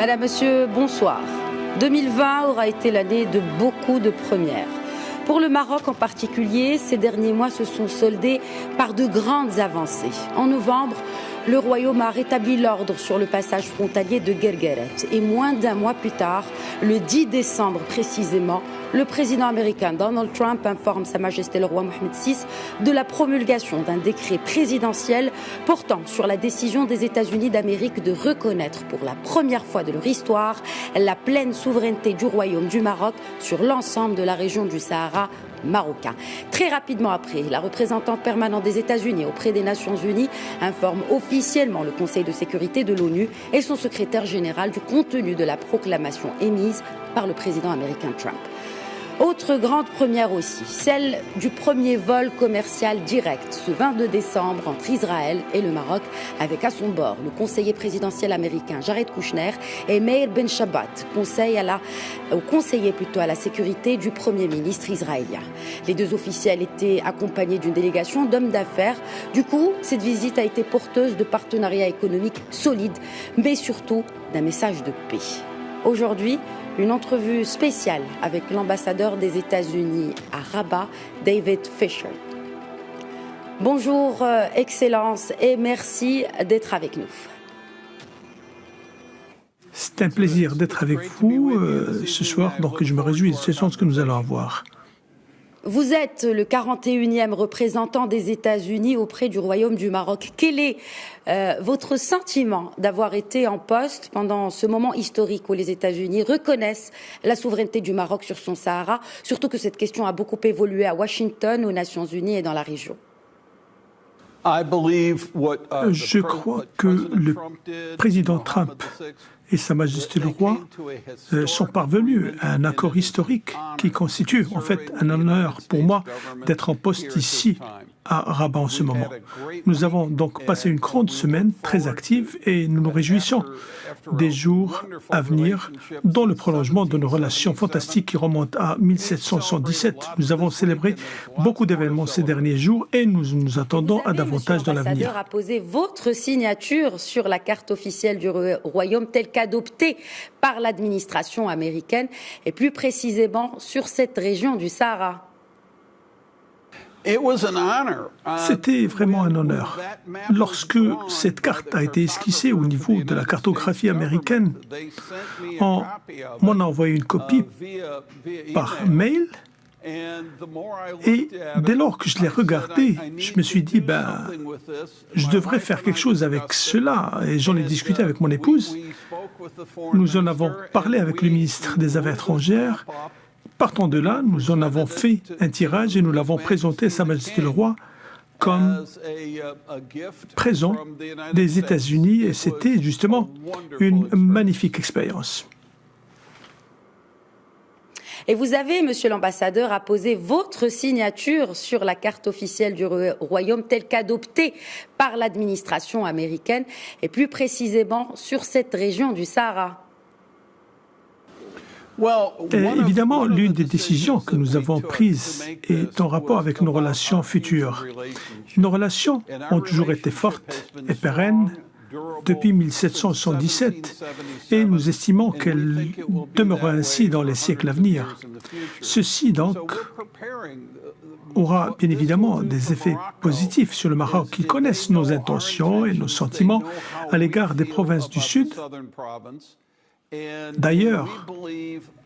Madame, Monsieur, bonsoir. 2020 aura été l'année de beaucoup de premières. Pour le Maroc en particulier, ces derniers mois se sont soldés par de grandes avancées. En novembre, le Royaume a rétabli l'ordre sur le passage frontalier de Guergueret. Et moins d'un mois plus tard, le 10 décembre précisément, le président américain Donald Trump informe Sa Majesté le roi Mohammed VI de la promulgation d'un décret présidentiel portant sur la décision des États-Unis d'Amérique de reconnaître pour la première fois de leur histoire la pleine souveraineté du Royaume du Maroc sur l'ensemble de la région du Sahara marocain. Très rapidement après, la représentante permanente des États-Unis auprès des Nations Unies informe officiellement le Conseil de sécurité de l'ONU et son secrétaire général du contenu de la proclamation émise par le président américain Trump. Autre grande première aussi, celle du premier vol commercial direct ce 22 décembre entre Israël et le Maroc avec à son bord le conseiller présidentiel américain Jared Kushner et Meir Ben Shabbat, conseiller à la sécurité du Premier ministre israélien. Les deux officiels étaient accompagnés d'une délégation d'hommes d'affaires. Du coup, cette visite a été porteuse de partenariats économiques solides, mais surtout d'un message de paix. Aujourd'hui, une entrevue spéciale avec l'ambassadeur des États-Unis à Rabat, David Fisher. Bonjour, Excellence, et merci d'être avec nous. C'est un plaisir d'être avec vous ce soir, donc je me réjouis de ces chances que nous allons avoir. Vous êtes le 41e représentant des États-Unis auprès du Royaume du Maroc. Quel est votre sentiment d'avoir été en poste pendant ce moment historique où les États-Unis reconnaissent la souveraineté du Maroc sur son Sahara, surtout que cette question a beaucoup évolué à Washington, aux Nations Unies et dans la région? Je crois que le président Trump et Sa Majesté le roi sont parvenus à un accord historique qui constitue en fait un honneur pour moi d'être en poste ici à Rabat en ce moment. Nous avons donc passé une grande semaine très active et nous nous réjouissons des jours à venir dans le prolongement de nos relations fantastiques qui remontent à 1777. Nous avons célébré beaucoup d'événements ces derniers jours et nous nous attendons à davantage dans l'avenir. Vous avez, apposé votre signature sur la carte officielle du Royaume telle qu'adoptée par l'administration américaine et plus précisément sur cette région du Sahara. C'était vraiment un honneur. Lorsque cette carte a été esquissée au niveau de la cartographie américaine, on m'en a envoyé une copie par mail. Et dès lors que je l'ai regardé, je me suis dit, je devrais faire quelque chose avec cela. Et j'en ai discuté avec mon épouse. Nous en avons parlé avec le ministre des Affaires étrangères. Partant de là, nous en avons fait un tirage et nous l'avons présenté à Sa Majesté le Roi comme présent des États-Unis et c'était justement une magnifique expérience. Et vous avez, Monsieur l'ambassadeur, apposé votre signature sur la carte officielle du Royaume telle qu'adoptée par l'administration américaine et plus précisément sur cette région du Sahara. Évidemment, l'une des décisions que nous avons prises est en rapport avec nos relations futures. Nos relations ont toujours été fortes et pérennes depuis 1777 et nous estimons qu'elles demeureront ainsi dans les siècles à venir. Ceci donc aura bien évidemment des effets positifs sur le Maroc qui connaissent nos intentions et nos sentiments à l'égard des provinces du Sud. D'ailleurs,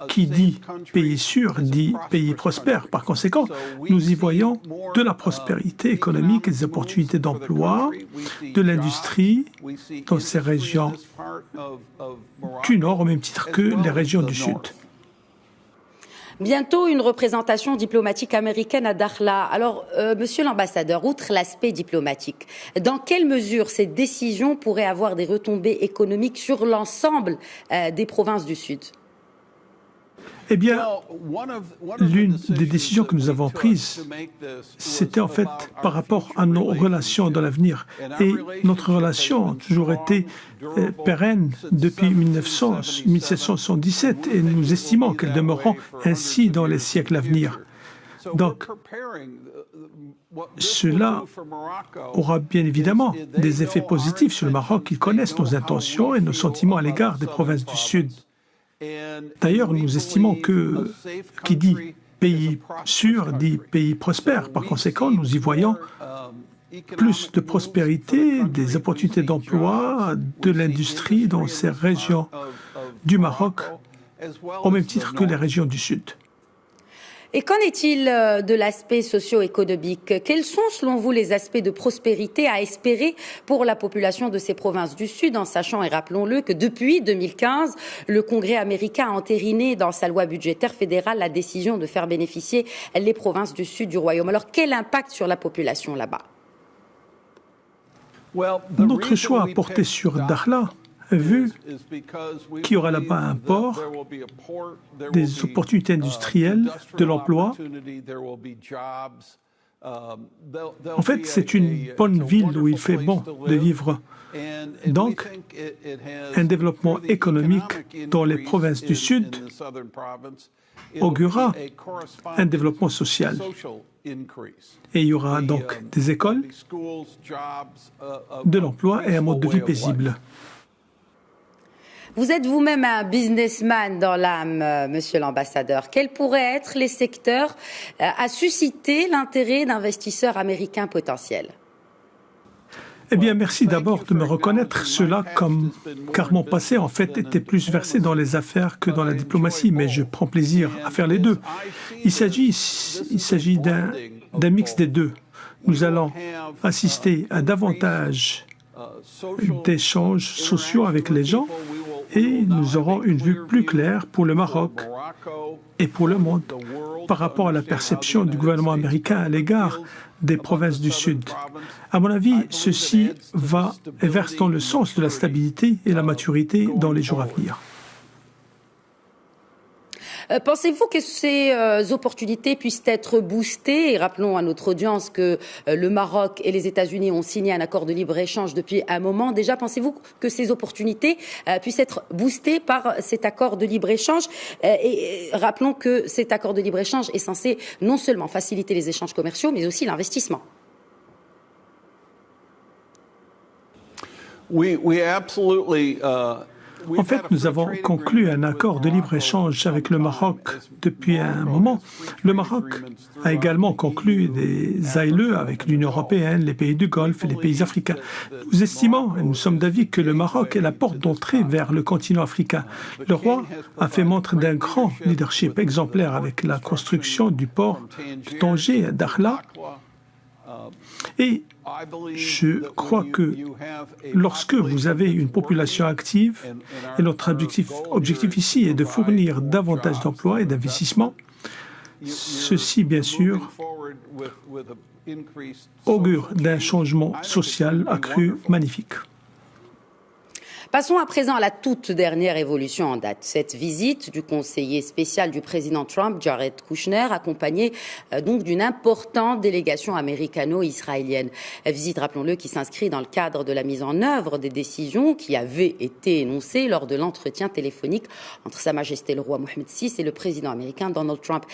qui dit pays sûr dit pays prospère. Par conséquent, nous y voyons de la prospérité économique et des opportunités d'emploi, de l'industrie dans ces régions du Nord au même titre que les régions du Sud. Bientôt, une représentation diplomatique américaine à Dakhla. Alors, monsieur l'ambassadeur, outre l'aspect diplomatique, dans quelle mesure ces décisions pourraient avoir des retombées économiques sur l'ensemble des provinces du Sud ? Eh bien, l'une des décisions que nous avons prises, c'était en fait par rapport à nos relations dans l'avenir. Et notre relation a toujours été pérenne depuis 1777 et nous estimons qu'elles demeureront ainsi dans les siècles à venir. Donc, cela aura bien évidemment des effets positifs sur le Maroc. Ils connaissent nos intentions et nos sentiments à l'égard des provinces du Sud. D'ailleurs, nous estimons que qui dit pays sûr dit pays prospère. Par conséquent, nous y voyons plus de prospérité, des opportunités d'emploi, de l'industrie dans ces régions du Maroc, au même titre que les régions du Sud. Et qu'en est-il de l'aspect socio-économique? Quels sont, selon vous, les aspects de prospérité à espérer pour la population de ces provinces du Sud, en sachant, et rappelons-le, que depuis 2015, le Congrès américain a entériné dans sa loi budgétaire fédérale la décision de faire bénéficier les provinces du Sud du Royaume. Alors, quel impact sur la population là-bas? Notre choix a porté sur Dakhla, vu qu'il y aura là-bas un port, des opportunités industrielles, de l'emploi. En fait, c'est une bonne ville où il fait bon de vivre. Donc, un développement économique dans les provinces du Sud augurera un développement social. Et il y aura donc des écoles, de l'emploi et un mode de vie paisible. Vous êtes vous-même un businessman dans l'âme, monsieur l'ambassadeur. Quels pourraient être les secteurs à susciter l'intérêt d'investisseurs américains potentiels? Eh bien, merci d'abord de me reconnaître cela car mon passé, en fait, était plus versé dans les affaires que dans la diplomatie, mais je prends plaisir à faire les deux. Il s'agit d'un mix des deux. Nous allons assister à davantage d'échanges sociaux avec les gens et nous aurons une vue plus claire pour le Maroc et pour le monde par rapport à la perception du gouvernement américain à l'égard des provinces du Sud. À mon avis, ceci va et verse dans le sens de la stabilité et la maturité dans les jours à venir. Pensez-vous que ces opportunités puissent être boostées? Et rappelons à notre audience que le Maroc et les États-Unis ont signé un accord de libre-échange depuis un moment. Déjà, pensez-vous que ces opportunités puissent être boostées par cet accord de libre-échange? Et rappelons que cet accord de libre-échange est censé non seulement faciliter les échanges commerciaux, mais aussi l'investissement. En fait, nous avons conclu un accord de libre-échange avec le Maroc depuis un moment. Le Maroc a également conclu des ALE avec l'Union européenne, les pays du Golfe et les pays africains. Nous estimons, et nous sommes d'avis, que le Maroc est la porte d'entrée vers le continent africain. Le roi a fait montre d'un grand leadership exemplaire avec la construction du port de Tanger à Dakhla. Et je crois que lorsque vous avez une population active, et notre objectif ici est de fournir davantage d'emplois et d'investissements, ceci, bien sûr, augure d'un changement social accru magnifique. Passons à présent à la toute dernière évolution en date. Cette visite du conseiller spécial du président Trump, Jared Kushner, accompagné donc d'une importante délégation américano-israélienne. Visite, rappelons-le, qui s'inscrit dans le cadre de la mise en œuvre des décisions qui avaient été énoncées lors de l'entretien téléphonique entre Sa Majesté le roi Mohammed VI et le président américain Donald Trump.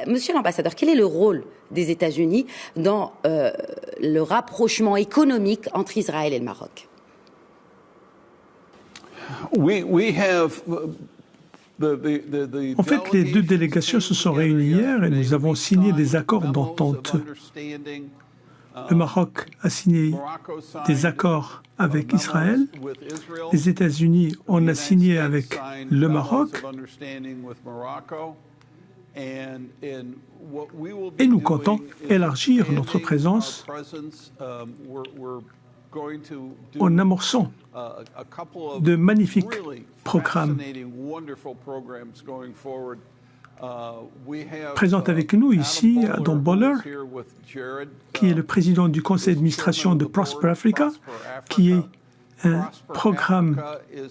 Monsieur l'ambassadeur, quel est le rôle des États-Unis dans le rapprochement économique entre Israël et le Maroc? En fait, les deux délégations se sont réunies hier et nous avons signé des accords d'entente. Le Maroc a signé des accords avec Israël, les États-Unis en ont signé avec le Maroc et nous comptons élargir notre présence en amorçant de magnifiques programmes. Présent avec nous ici, Don Boller, qui est le président du conseil d'administration de Prosper Africa, qui est un programme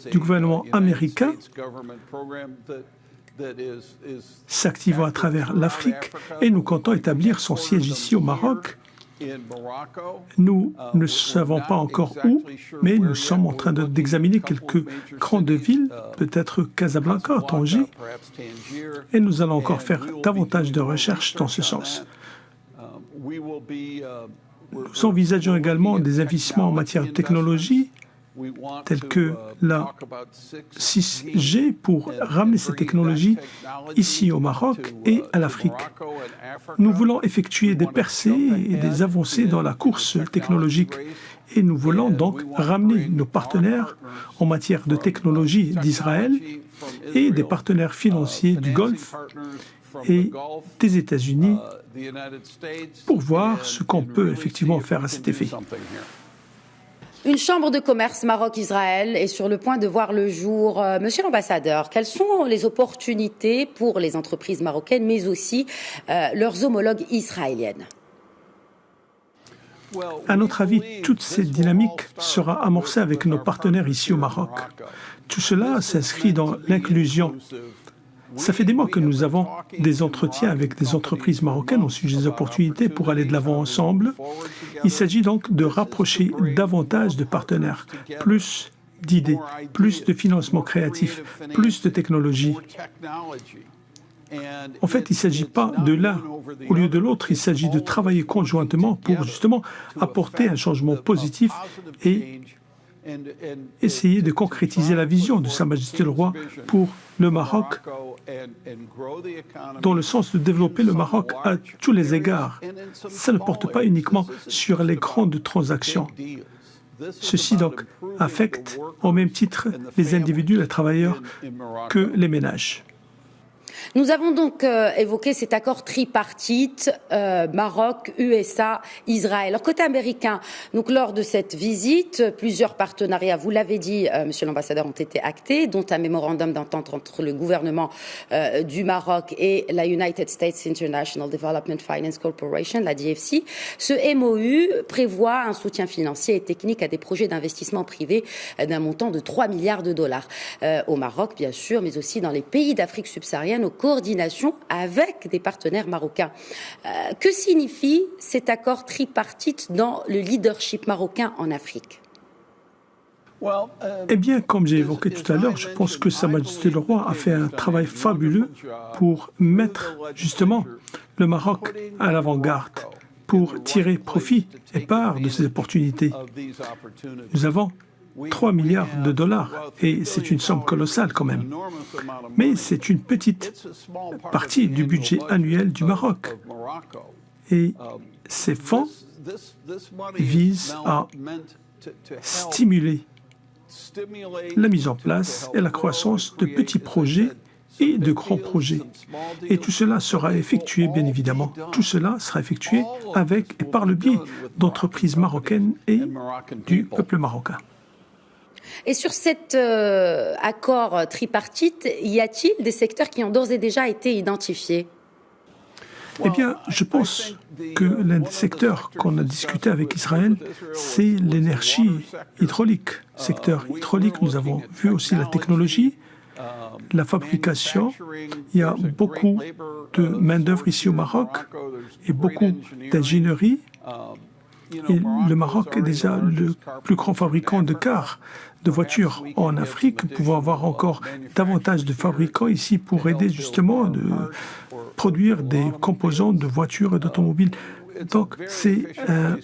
du gouvernement américain s'activant à travers l'Afrique, et nous comptons établir son siège ici au Maroc Nous ne savons pas encore où, mais nous sommes en train d'examiner quelques grandes villes, peut-être Casablanca, Tanger, et nous allons encore faire davantage de recherches dans ce sens. Nous envisageons également des investissements en matière de technologie, tels que la 6G, pour ramener cette technologie ici au Maroc et à l'Afrique. Nous voulons effectuer des percées et des avancées dans la course technologique et nous voulons donc ramener nos partenaires en matière de technologie d'Israël et des partenaires financiers du Golfe et des États-Unis pour voir ce qu'on peut effectivement faire à cet effet. Une chambre de commerce Maroc-Israël est sur le point de voir le jour. Monsieur l'ambassadeur, quelles sont les opportunités pour les entreprises marocaines, mais aussi leurs homologues israéliennes? À notre avis, toute cette dynamique sera amorcée avec nos partenaires ici au Maroc. Tout cela s'inscrit dans l'inclusion. Ça fait des mois que nous avons des entretiens avec des entreprises marocaines au sujet des opportunités pour aller de l'avant ensemble. Il s'agit donc de rapprocher davantage de partenaires, plus d'idées, plus de financement créatif, plus de technologie. En fait, il ne s'agit pas de l'un au lieu de l'autre, il s'agit de travailler conjointement pour justement apporter un changement positif et essayer de concrétiser la vision de Sa Majesté le Roi pour le Maroc, dans le sens de développer le Maroc à tous les égards. Ça ne porte pas uniquement sur les grandes transactions. Ceci donc affecte au même titre les individus, les travailleurs, que les ménages. Nous avons donc évoqué cet accord tripartite Maroc, USA, Israël. Alors, côté américain, donc lors de cette visite, plusieurs partenariats, vous l'avez dit, monsieur l'ambassadeur, ont été actés, dont un mémorandum d'entente entre le gouvernement du Maroc et la United States International Development Finance Corporation, la DFC. Ce MOU prévoit un soutien financier et technique à des projets d'investissement privé d'un montant de 3 milliards de dollars au Maroc, bien sûr, mais aussi dans les pays d'Afrique subsaharienne, coordination avec des partenaires marocains. Que signifie cet accord tripartite dans le leadership marocain en Afrique? Eh bien, comme j'ai évoqué tout à l'heure, je pense que Sa Majesté le Roi a fait un travail fabuleux pour mettre justement le Maroc à l'avant-garde, pour tirer profit et part de ces opportunités. Nous avons 3 milliards de dollars, et c'est une somme colossale quand même. Mais c'est une petite partie du budget annuel du Maroc. Et ces fonds visent à stimuler la mise en place et la croissance de petits projets et de grands projets. Et tout cela sera effectué, bien évidemment, tout cela sera effectué avec et par le biais d'entreprises marocaines et du peuple marocain. Et sur cet accord tripartite, y a-t-il des secteurs qui ont d'ores et déjà été identifiés? Eh bien, je pense que l'un des secteurs qu'on a discuté avec Israël, c'est l'énergie hydraulique. Secteur hydraulique, nous avons vu aussi la technologie, la fabrication. Il y a beaucoup de main-d'œuvre ici au Maroc et beaucoup d'ingénierie. Et le Maroc est déjà le plus grand fabricant de cars, de voitures en Afrique. Nous pouvons avoir encore davantage de fabricants ici pour aider justement de produire des composants de voitures et d'automobiles. Donc c'est un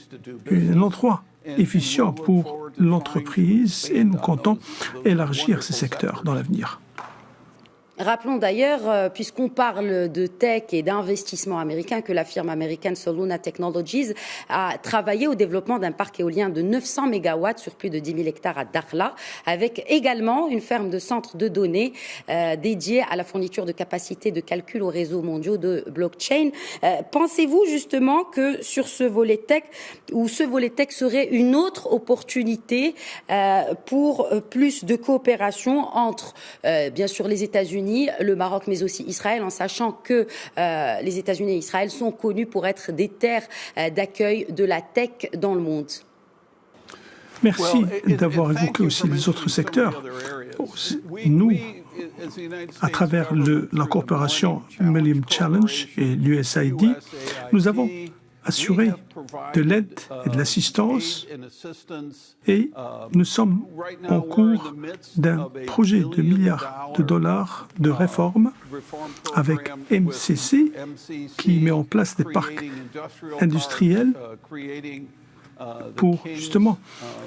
endroit efficient pour l'entreprise et nous comptons élargir ce secteur dans l'avenir. Rappelons d'ailleurs, puisqu'on parle de tech et d'investissement américain, que la firme américaine Soluna Technologies a travaillé au développement d'un parc éolien de 900 MW sur plus de 10 000 hectares à Dakhla, avec également une ferme de centres de données dédiée à la fourniture de capacités de calcul aux réseaux mondiaux de blockchain. Pensez-vous justement que sur ce volet tech, ou ce volet tech serait une autre opportunité pour plus de coopération entre, bien sûr, les États-Unis, le Maroc, mais aussi Israël, en sachant que les États-Unis et Israël sont connus pour être des terres d'accueil de la tech dans le monde? Merci d'avoir évoqué aussi les autres secteurs. Nous, à travers la coopération Millennium Challenge et l'USAID, nous avons assuré de l'aide et de l'assistance et nous sommes en cours d'un projet de milliards de dollars de réforme avec MCC qui met en place des parcs industriels pour justement,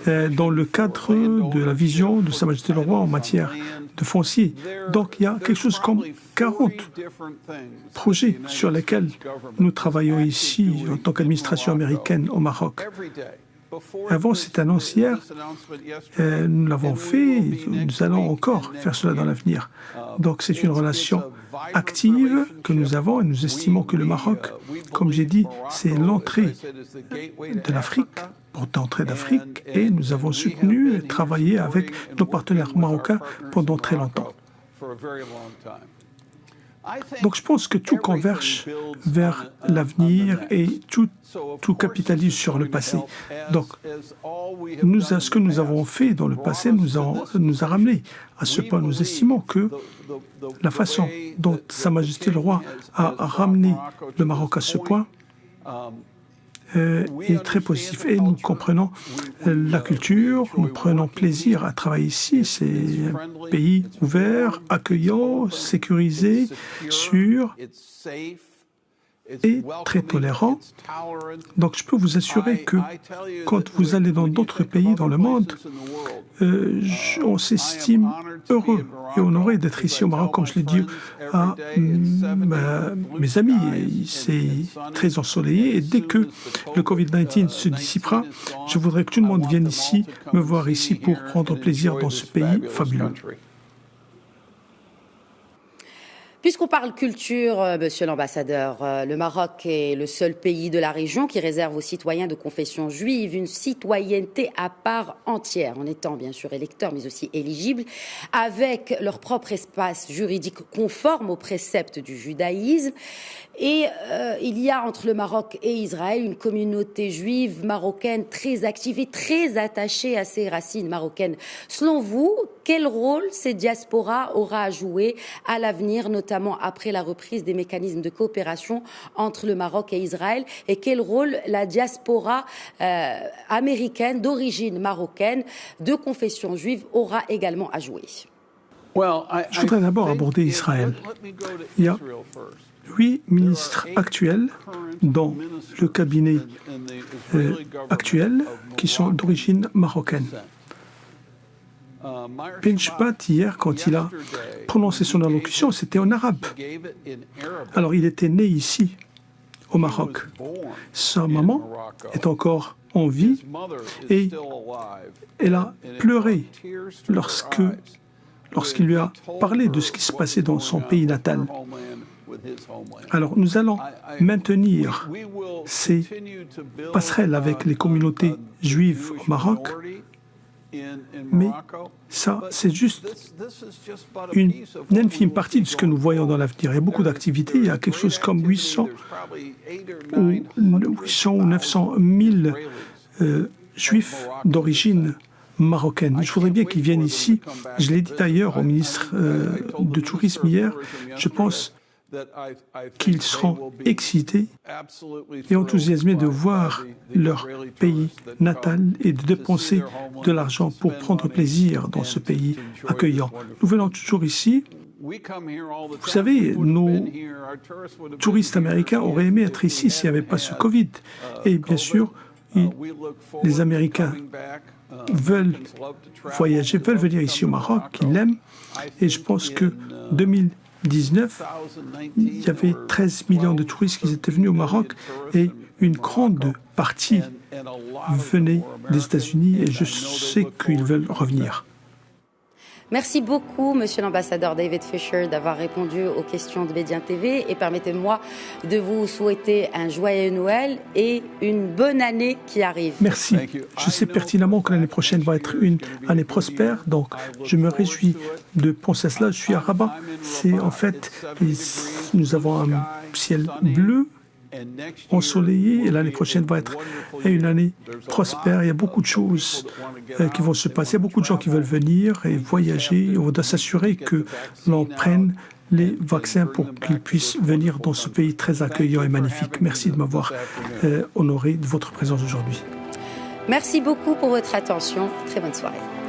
dans le cadre de la vision de Sa Majesté le Roi en matière de foncier. Donc il y a quelque chose comme 40 projets sur lesquels nous travaillons ici en tant qu'administration américaine au Maroc. Avant cette annonce hier, nous l'avons fait, et nous allons encore faire cela dans l'avenir. Donc c'est une relation active que nous avons et nous estimons que le Maroc, comme j'ai dit, c'est l'entrée de l'Afrique, porte d'entrée d'Afrique, et nous avons soutenu et travaillé avec nos partenaires marocains pendant très longtemps. Donc je pense que tout converge vers l'avenir et tout capitalise sur le passé. Donc ce que nous avons fait dans le passé nous a ramené à ce point. Nous estimons que la façon dont Sa Majesté le Roi a ramené le Maroc à ce point est très positif. Et nous comprenons la culture, nous prenons plaisir à travailler ici. C'est un pays ouvert, accueillant, sécurisé, sûr et très tolérant. Donc je peux vous assurer que quand vous allez dans d'autres pays dans le monde, on s'estime heureux et honoré d'être ici au Maroc, comme je l'ai dit à mes amis. C'est très ensoleillé et dès que le Covid-19 se dissipera, je voudrais que tout le monde vienne ici, me voir ici pour prendre plaisir dans ce pays fabuleux. Puisqu'on parle culture, monsieur l'ambassadeur, le Maroc est le seul pays de la région qui réserve aux citoyens de confession juive une citoyenneté à part entière, en étant bien sûr électeurs, mais aussi éligibles, avec leur propre espace juridique conforme aux préceptes du judaïsme. Et il y a entre le Maroc et Israël une communauté juive marocaine très active et très attachée à ses racines marocaines. Selon vous, quel rôle cette diaspora aura à jouer à l'avenir, notamment après la reprise des mécanismes de coopération entre le Maroc et Israël, et quel rôle la diaspora américaine d'origine marocaine de confession juive aura également à jouer? Je voudrais d'abord aborder Israël. Il y a 8 ministres actuels dans le cabinet actuel qui sont d'origine marocaine. Pinchbat, hier, quand il a prononcé son allocution, c'était en arabe. Alors, il était né ici, au Maroc. Sa maman est encore en vie et elle a pleuré lorsqu'il lui a parlé de ce qui se passait dans son pays natal. Alors, nous allons maintenir ces passerelles avec les communautés juives au Maroc, mais ça, c'est juste une infime partie de ce que nous voyons dans l'avenir. Il y a beaucoup d'activités, il y a quelque chose comme 800 ou 900 000 juifs d'origine marocaine. Je voudrais bien qu'ils viennent ici. Je l'ai dit d'ailleurs au ministre de Tourisme hier, je pense qu'ils seront excités et enthousiasmés de voir leur pays natal et de dépenser de l'argent pour prendre plaisir dans ce pays accueillant. Nous venons toujours ici. Vous savez, nos touristes américains auraient aimé être ici s'il n'y avait pas ce Covid. Et bien sûr, les Américains veulent voyager, veulent venir ici au Maroc, ils l'aiment. Et je pense que 2019, il y avait 13 millions de touristes qui étaient venus au Maroc et une grande partie venait des États-Unis et je sais qu'ils veulent revenir. Merci beaucoup, monsieur l'ambassadeur David Fisher, d'avoir répondu aux questions de Médien TV. Et permettez-moi de vous souhaiter un joyeux Noël et une bonne année qui arrive. Merci. Je sais pertinemment que l'année prochaine va être une année prospère, donc je me réjouis de penser à cela. Je suis à Rabat. C'est en fait, nous avons un ciel bleu, ensoleillé, et l'année prochaine va être une année prospère. Il y a beaucoup de choses qui vont se passer. Il y a beaucoup de gens qui veulent venir et voyager. On doit s'assurer que l'on prenne les vaccins pour qu'ils puissent venir dans ce pays très accueillant et magnifique. Merci de m'avoir honoré de votre présence aujourd'hui. Merci beaucoup pour votre attention. Très bonne soirée.